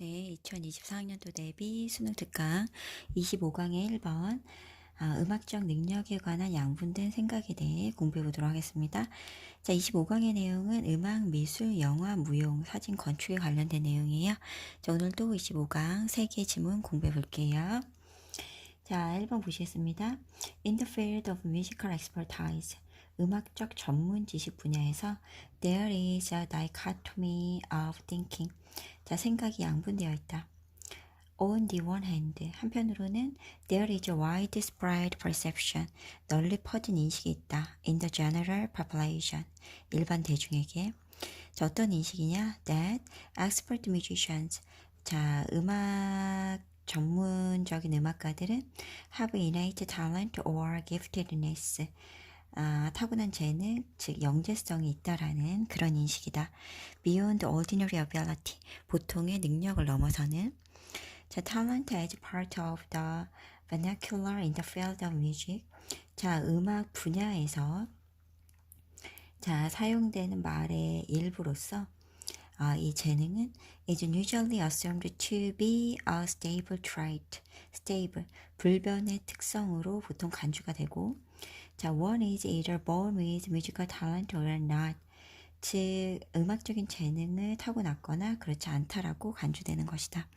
네, 2024학년도 대비 수능 특강 25강의 1번 음악적 능력에 관한 양분된 생각에 대해 공부해 보도록 하겠습니다. 자, 25강의 내용은 음악, 미술, 영화, 무용, 사진, 건축에 관련된 내용이에요. 자, 오늘도 25강 3개 지문 공부해 볼게요. 자, 1번 보시겠습니다. In the field of musical expertise, 음악적 전문 지식 분야에서 there is a dichotomy of thinking. 자, 생각이 양분되어 있다. On the one hand, 한편으로는 there is a widespread perception, 널리 퍼진 인식이 있다. In the general population, 일반 대중에게. 자, 어떤 인식이냐? That expert musicians, 자, 전문적인 음악가들은 have innate talent or giftedness, 타고난 재능, 즉 영재성이 있다라는 그런 인식이다. Beyond ordinary ability, 보통의 능력을 넘어서는. 자, talent as part of the vernacular in the field of music. 자, 음악 분야에서 자, 사용되는 말의 일부로서 이 재능은 is usually assumed to be a stable trait. stable, 불변의 특성으로 보통 간주가 되고, 자, one is either born with musical talent or not. 즉, 음악적인 재능을 타고났거나 그렇지 않다라고 간주되는 것이다.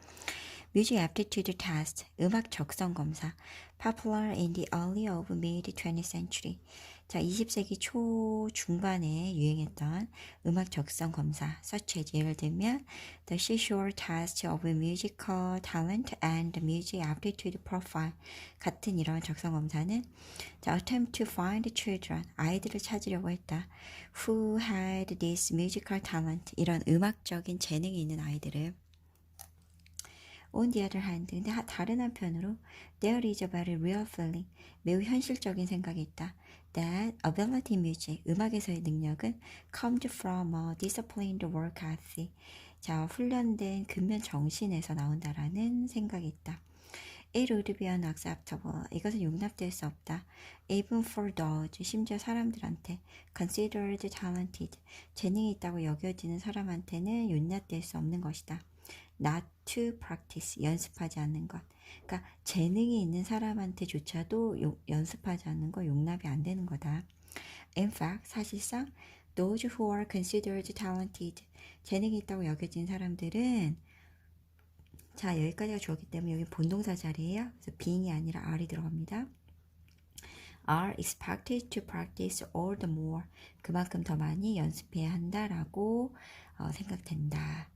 Music aptitude test, 음악 적성 검사, popular in the early of mid 20th century. 자, 20세기 초 중반에 유행했던 음악 적성 검사, such as 예를 들면 the Seashore test of musical talent and music aptitude profile 같은 이런 적성 검사는 자, attempt to find children, 아이들을 찾으려고 했다. who had this musical talent, 이런 음악적인 재능이 있는 아이들을. On the other hand, 근데 다른 한편으로 there is a very real feeling, 매우 현실적인 생각이 있다. That ability in music, 음악에서의 능력은 comes from a disciplined work ethic. 자, 훈련된 근면 정신에서 나온다라는 생각이 있다. It would be unacceptable. 이것은 용납될 수 없다. Even for those, 심지어 사람들한테 considered talented, 재능이 있다고 여겨지는 사람한테는 용납될 수 없는 것이다. Not to practice, 연습하지 않는 것. 그러니까 재능이 있는 사람한테조차도 연습하지 않는 거 용납이 안 되는 거다. In fact, 사실상 those who are considered talented, 재능이 있다고 여겨진 사람들은 자, 여기까지가 주었기 때문에 여기 본동사 자리예요. 그래서 being이 아니라 are이 들어갑니다. are expected to practice all the more. 그만큼 더 많이 연습해야 한다라고 생각된다.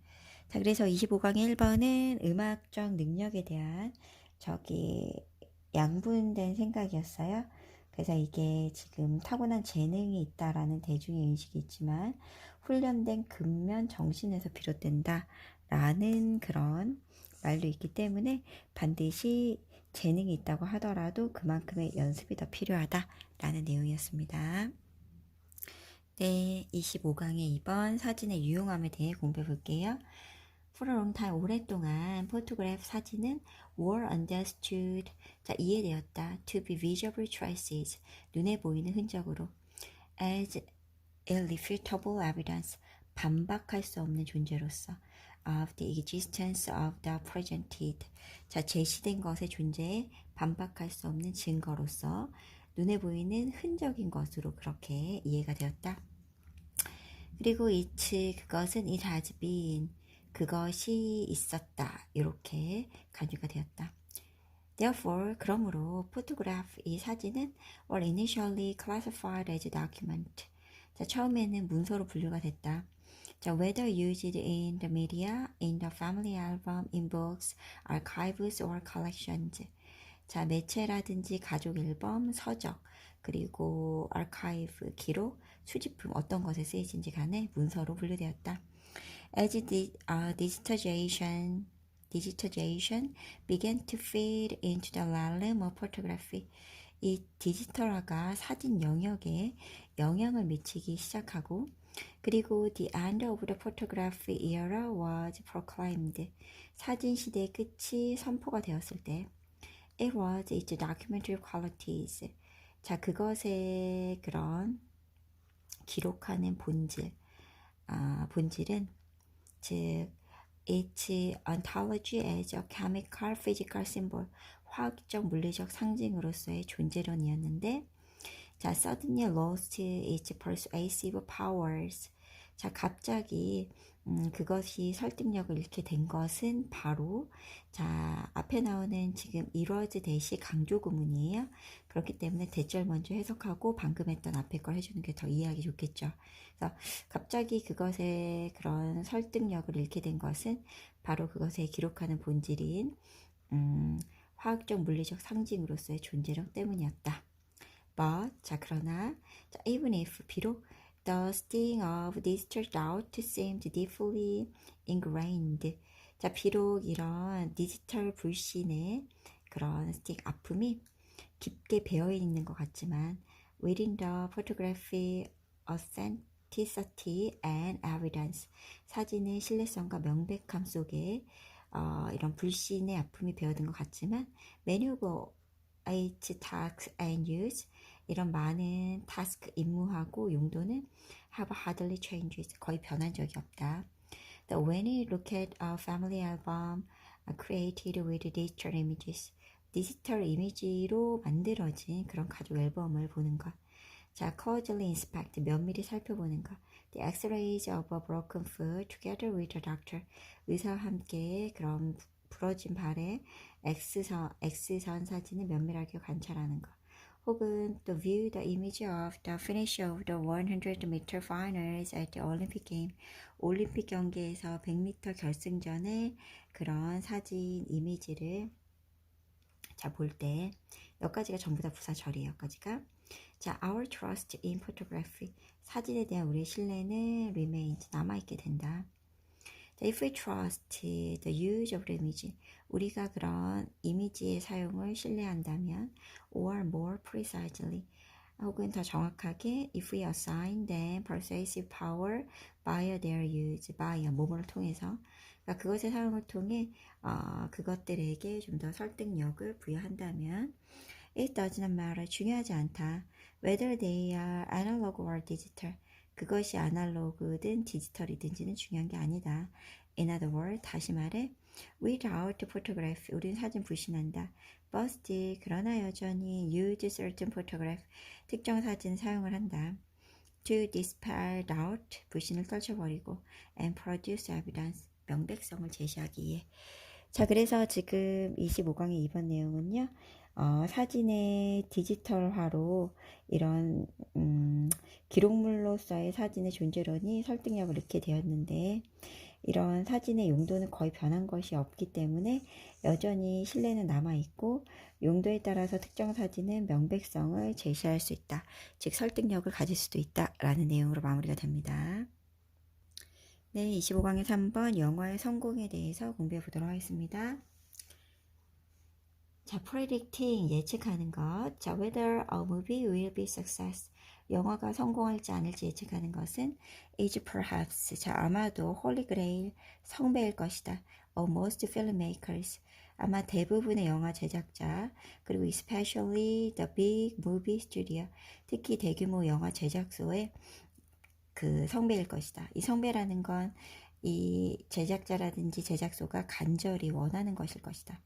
자, 그래서 25강의 1번은 음악적 능력에 대한 양분된 생각이었어요. 그래서 이게 지금 타고난 재능이 있다라는 대중의 인식이 있지만 훈련된 근면 정신에서 비롯된다라는 그런 말도 있기 때문에 반드시 재능이 있다고 하더라도 그만큼의 연습이 더 필요하다라는 내용이었습니다. 네, 25강의 2번 사진의 유용함에 대해 공부해 볼게요. For a long time, 오랫동안 포토그래프 사진은 were understood, 자, 이해되었다. To be visible traces, 눈에 보이는 흔적으로. As irrefutable evidence, 반박할 수 없는 존재로서. Of the existence of the presented, 자, 제시된 것의 존재에 반박할 수 없는 증거로서 눈에 보이는 흔적인 것으로 그렇게 이해가 되었다. 그리고 그것은 it has been, 그것이 있었다. 이렇게 간주가 되었다. Therefore, 그러므로 photograph, 이 사진은 were initially classified as document. 자, 처음에는 문서로 분류가 됐다. 자, whether used in the media, in the family album, in books, archives or collections. 자, 매체라든지 가족 앨범, 서적, 그리고 archive, 기록, 수집품 어떤 것에 쓰이진지 간에 문서로 분류되었다. As digitization began to feed into the realm of photography, 이 디지털화가 사진 영역에 영향을 미치기 시작하고, 그리고 the end of the photography era was proclaimed, 사진 시대의 끝이 선포가 되었을 때, it was its documentary qualities, 자, 그것의 그런 기록하는 본질은 즉 its ontology as a chemical, physical symbol, 화학적, 물리적 상징으로서의 존재론이었는데, 자, suddenly lost its persuasive powers. 자, 갑자기 그것이 설득력을 잃게 된 것은 바로 자, 앞에 나오는 지금 이루어지 대시 강조 구문이에요. 그렇기 때문에 대절 먼저 해석하고 방금 했던 앞에 걸 해주는 게 더 이해하기 좋겠죠. 그래서 갑자기 그것의 그런 설득력을 잃게 된 것은 바로 그것에 기록하는 본질인 화학적 물리적 상징으로서의 존재력 때문이었다. But, 자, 그러나, 자, even if, 비록, the sting of digital doubt seemed deeply ingrained. 자, 비록 이런 디지털 불신의 그런 sting, 아픔이 깊게 배어 있는 것 같지만, within the photography authenticity and evidence. 사진의 신뢰성과 명백함 속에 이런 불신의 아픔이 배어든 것 같지만, many of its tasks and use 이런 많은 task 임무하고 용도는 have hardly changed 거의 변한 적이 없다. But when you look at a family album created with digital images, 디지털 이미지로 만들어진 그런 가족 앨범을 보는 것. 자, closely inspect 면밀히 살펴보는 것. The X-rays of a broken foot together with a doctor. 의사와 함께 그런 부러진 발의 X선 사진을 면밀하게 관찰하는 것. 혹은 to view the image of the finish of the 100m finals at the Olympic game. 올림픽 경기에서 100m 결승전의 그런 사진 이미지를 자, 볼 때 여기까지가 전부 다 부사절이에요. 여기까지가. 자, our trust in photography. 사진에 대한 우리의 신뢰는 remains. 남아있게 된다. 자, if we trust the use of the image. 우리가 그런 이미지의 사용을 신뢰한다면 or more precisely. 혹은 더 정확하게 if we assign them persuasive power by their use. by 뭐뭐를 통해서. 그러니까 그것의 사용을 통해 그것들에게 좀 더 설득력을 부여한다면 it does not matter. 중요하지 않다. whether they are analog or digital. 그것이 아날로그든 디지털이든지는 중요한 게 아니다. In other words, 다시 말해 without photograph, 우린 사진 불신한다. But still, 그러나 여전히 use certain photograph, 특정 사진 사용을 한다. To dispel doubt, 불신을 떨쳐버리고 and produce evidence, 명백성을 제시하기 위해. 자, 그래서 지금 25강의 이번 내용은요. 사진의 디지털화로 이런 기록물로서의 사진의 존재론이 설득력을 잃게 되었는데 이런 사진의 용도는 거의 변한 것이 없기 때문에 여전히 신뢰는 남아있고 용도에 따라서 특정 사진은 명백성을 제시할 수 있다. 즉 설득력을 가질 수도 있다라는 내용으로 마무리가 됩니다. 네, 25강의 3번 영화의 성공에 대해서 공부해 보도록 하겠습니다. 자, predicting 예측하는 것. 자, whether a movie will be success. 영화가 성공할지 아닐지 예측하는 것은 is perhaps. 자, 아마도 holy grail 성배일 것이다. of most filmmakers. 아마 대부분의 영화 제작자 그리고 especially the big movie studio. 특히 대규모 영화 제작소의 그 성배일 것이다. 이 성배라는 건 이 제작자라든지 제작소가 간절히 원하는 것일 것이다.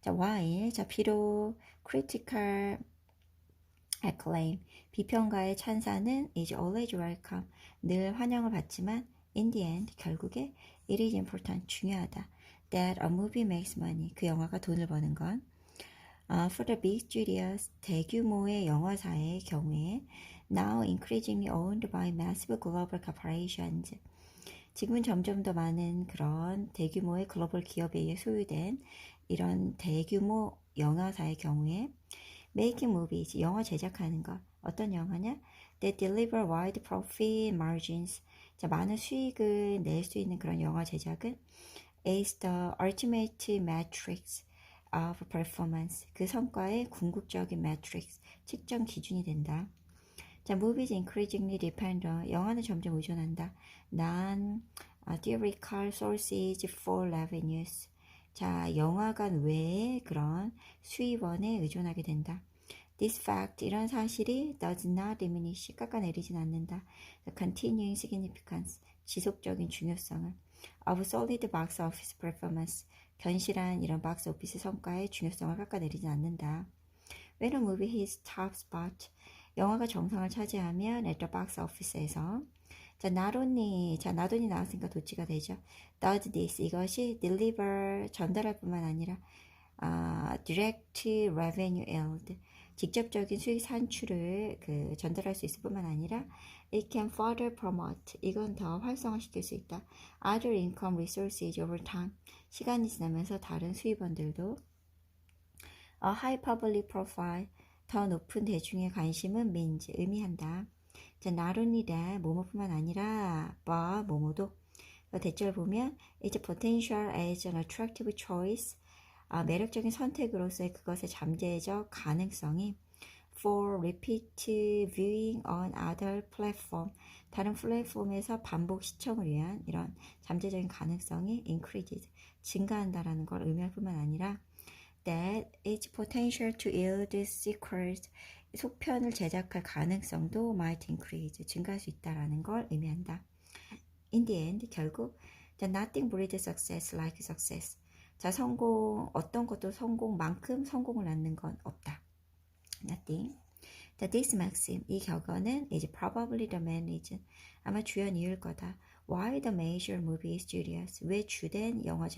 자, while, 자, 비록 critical acclaim, 비평가의 찬사는 is always welcome, 늘 환영을 받지만 in the end, 결국에 it is important, 중요하다. that a movie makes money, 그 영화가 돈을 버는 건 for the big studios, 대규모의 영화사의 경우에 now increasingly owned by massive global corporations, 지금은 점점 더 많은 그런 대규모의 글로벌 기업에 의해 소유된 이런 대규모 영화사의 경우에 making movies, 영화 제작하는 것. 어떤 영화냐? That deliver wide profit margins. 자, 많은 수익을 낼 수 있는 그런 영화 제작은 is the ultimate matrix of performance. 그 성과의 궁극적인 matrix, 측정 기준이 된다. 자, movies increasingly depend on, 영화는 점점 의존한다. non-theoretical sources for revenues. 자, 영화관 외에 그런 수입원에 의존하게 된다. This fact, 이런 사실이 does not diminish, 깎아내리진 않는다. The continuing significance, 지속적인 중요성을. of solid box office performance. 견실한 이런 박스 오피스 성과의 중요성을 깎아내리진 않는다. When a movie hits top spot, 영화가 정상을 차지하면 at the box office에서 자, not only 나왔으니까 도치가 되죠. Does this, 이것이 deliver, 전달할 뿐만 아니라 direct revenue yield, 직접적인 수익 산출을 전달할 수 있을 뿐만 아니라 it can further promote, 이건 더 활성화시킬 수 있다. Other income resources over time, 시간이 지나면서 다른 수입원들도 a high public profile, 더 높은 대중의 관심은 means, 의미한다. 자, not only that, 뭐뭐뿐만 아니라 but, 뭐뭐도 대절 보면 it's potential as an attractive choice, 매력적인 선택으로서의 그것의 잠재적 가능성이 for repeat viewing on other platform, 다른 플랫폼에서 반복 시청을 위한 이런 잠재적인 가능성이 increased, 증가한다라는 걸 의미할 뿐만 아니라 that its potential to yield sequels, 속편을 제작할 가능성도 might increase, 증가할 수 있다라는 걸 의미한다. In the end, 결국 the nothing breeds success like success. 자, 성공, 어떤 것도 성공만큼 성공을 낳는 건 없다. Nothing. This maxim, 이 격언은 is probably the main reason, 아마 주연 이유일 거다. Why the major movie studios, 왜 주된 영화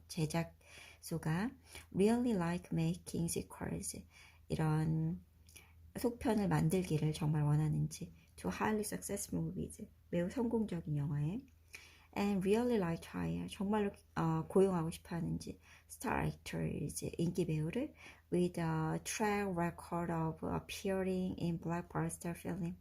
제작소가 really like making sequels, 이런 속편을 만들기를 정말 원하는지, to highly successful movies, 매우 성공적인 영화에, and really like to hire, 정말로 고용하고 싶어 하는지, star actors, 인기 배우를 with a track record of appearing in blockbuster film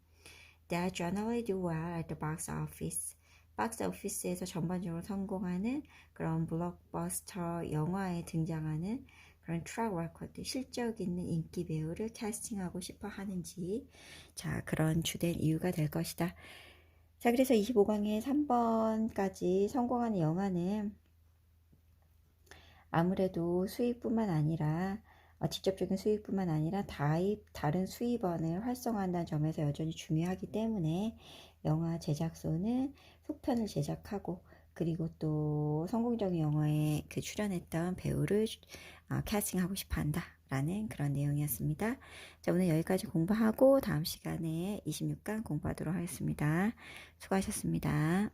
that generally do well at the box office. 박스 오피스에서 전반적으로 성공하는 그런 블록버스터 영화에 등장하는 그런 트랙 레코드, 실적 있는 인기 배우를 캐스팅하고 싶어 하는지, 자, 그런 주된 이유가 될 것이다. 자, 그래서 25강의 3번까지 성공하는 영화는 아무래도 수익뿐만 아니라 직접적인 수익뿐만 아니라 다른 수입원을 활성화한다는 점에서 여전히 중요하기 때문에 영화 제작소는 속편을 제작하고 그리고 또 성공적인 영화에 출연했던 배우를 캐스팅하고 싶어 한다 라는 그런 내용이었습니다. 자, 오늘 여기까지 공부하고 다음 시간에 26강 공부하도록 하겠습니다. 수고하셨습니다.